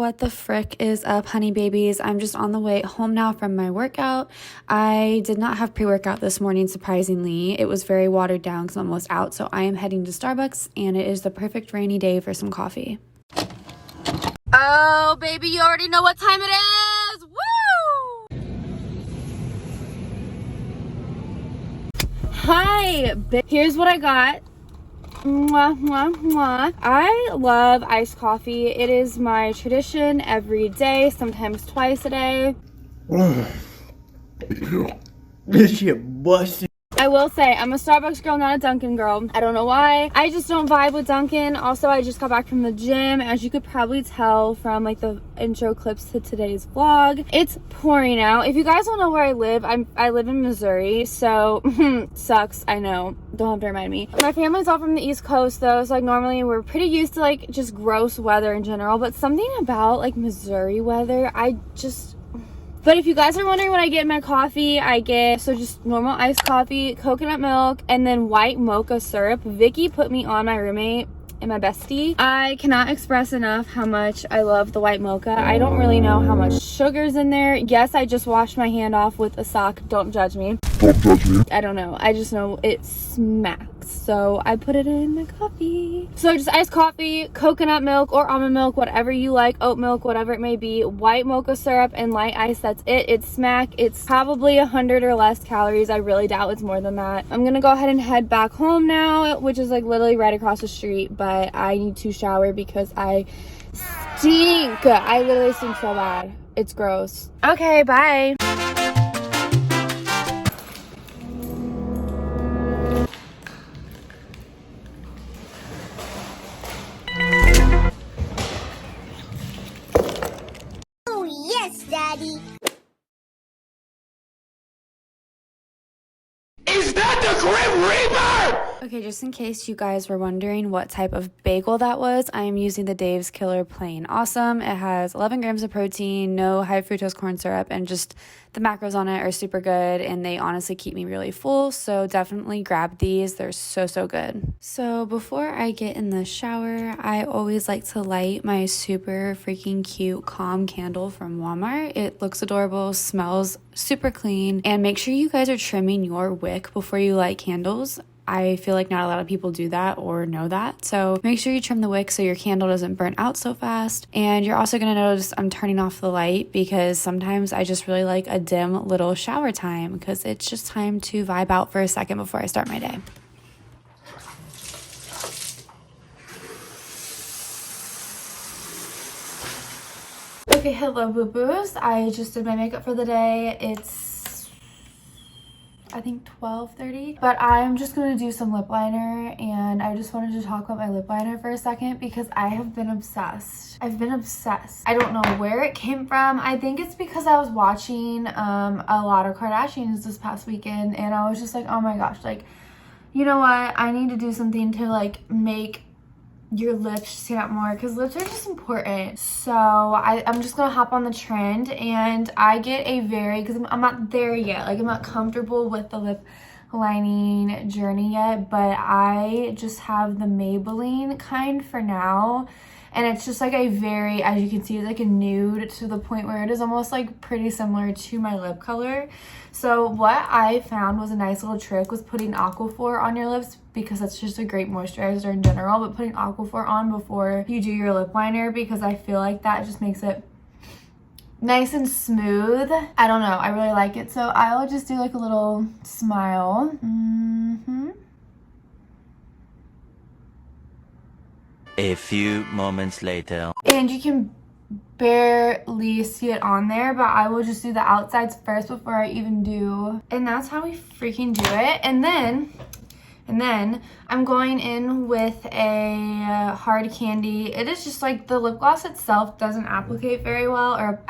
What the frick is up, honey babies? I'm just on the way home now from my workout. I did not have pre-workout this morning, surprisingly. It was very watered down because I'm almost out, so I am heading to Starbucks, and it is the perfect rainy day for some coffee. Oh, baby, you already know what time it is! Woo! Hi, here's what I got. Mwah, mwah, mwah. I love iced coffee. It is my tradition every day, sometimes twice a day. This shit busted. I will say, I'm a Starbucks girl, not a Dunkin' girl. I don't know why. I just don't vibe with Dunkin'. Also, I just got back from the gym. As you could probably tell from like the intro clips to today's vlog, it's pouring out. If you guys don't know where I live, I live in Missouri, so sucks, I know. Don't have to remind me. My family's all from the East Coast though, so like normally we're pretty used to like just gross weather in general, but something about like Missouri weather, But if you guys are wondering what I get in my coffee, I get just normal iced coffee, coconut milk, and then white mocha syrup. Vicky put me on, my roommate and my bestie. I cannot express enough how much I love the white mocha. I don't really know how much sugar's in there. Yes, I just washed my hand off with a sock. Don't judge me. Don't judge me. I don't know. I just know it smacks. So I put it in my coffee. So just iced coffee, coconut milk or almond milk, whatever you like, oat milk, whatever it may be, white mocha syrup and light ice. That's it. It's smack. It's probably 100 or less calories. I really doubt it's more than that. I'm gonna go ahead and head back home now, which is like literally right across the street, but I need to shower because I stink. I literally stink so bad. It's gross. Okay, bye. Daddy. Is that the Grim Reaper? Okay, just in case you guys were wondering what type of bagel that was, I am using the Dave's Killer Plain Awesome. It has 11 grams of protein, no high fructose corn syrup, and just the macros on it are super good, and they honestly keep me really full, so definitely grab these. They're so good. So before I get in the shower, I always like to light my super freaking cute Calm candle from Walmart. It looks adorable, smells super clean, and make sure you guys are trimming your wick before you light candles. I feel like not a lot of people do that or know that. So make sure you trim the wick so your candle doesn't burn out so fast. And you're also going to notice I'm turning off the light because sometimes I just really like a dim little shower time because it's just time to vibe out for a second before I start my day. Okay, hello boo-boos. I just did my makeup for the day. It's I think 12:30, but I'm just gonna do some lip liner, and I just wanted to talk about my lip liner for a second because I have been obsessed. I've been obsessed. I don't know where it came from. I think it's because I was watching a lot of Kardashians this past weekend, and I was just like, oh my gosh, like, you know what, I need to do something to like make your lips stand out more because lips are just important. So I'm just gonna hop on the trend, and I get a because I'm not there yet, like I'm not comfortable with the lip lining journey yet, but I just have the Maybelline kind for now, and it's just like a as you can see, it's like a nude to the point where it is almost like pretty similar to my lip color. So what I found was a nice little trick was putting Aquaphor on your lips, because that's just a great moisturizer in general, but putting Aquaphor on before you do your lip liner, because I feel like that just makes it nice and smooth. I don't know, I really like it. So I'll just do like a little smile. A few moments later. And you can barely see it on there, but I will just do the outsides first before I even do. And that's how we freaking do it. And then I'm going in with a hard candy. It is just like the lip gloss itself doesn't apply very well, or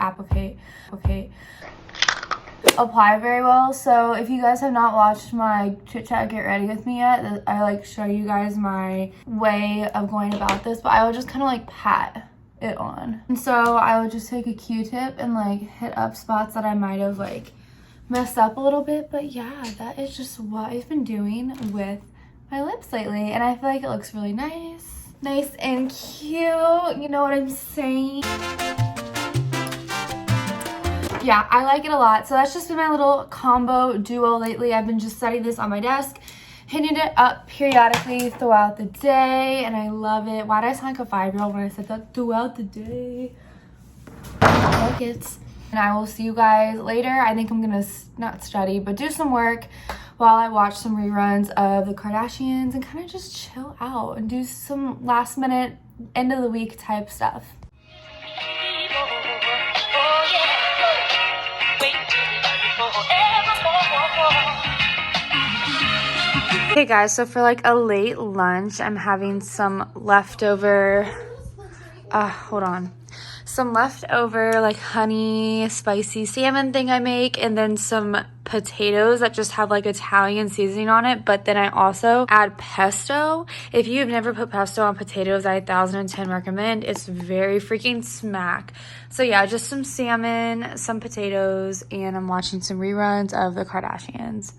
apply very well. So if you guys have not watched my chit chat get ready with me yet, I like show you guys my way of going about this, but I will just kind of like pat it on. And so I will just take a Q-tip and like hit up spots that I might have like messed up a little bit. But yeah, that is just what I've been doing with my lips lately, and I feel like it looks really nice and cute, you know what I'm saying? yeah, I like it a lot. So that's just been my little combo duo lately. I've been just setting this on my desk, hitting it up periodically throughout the day, and I love it. Why did I sound like a 5-year-old when I said that? Throughout the day. I like it. And I will see you guys later. I think I'm gonna not study, but do some work while I watch some reruns of the Kardashians and kind of just chill out and do some last minute end of the week type stuff. Hey guys, so for like a late lunch, I'm having some leftover, some leftover like honey spicy salmon thing I make, and then some potatoes that just have like Italian seasoning on it, but then I also add pesto. If you've never put pesto on potatoes, I 1010 recommend. It's very freaking smack. So yeah, just some salmon, some potatoes, and I'm watching some reruns of the Kardashians.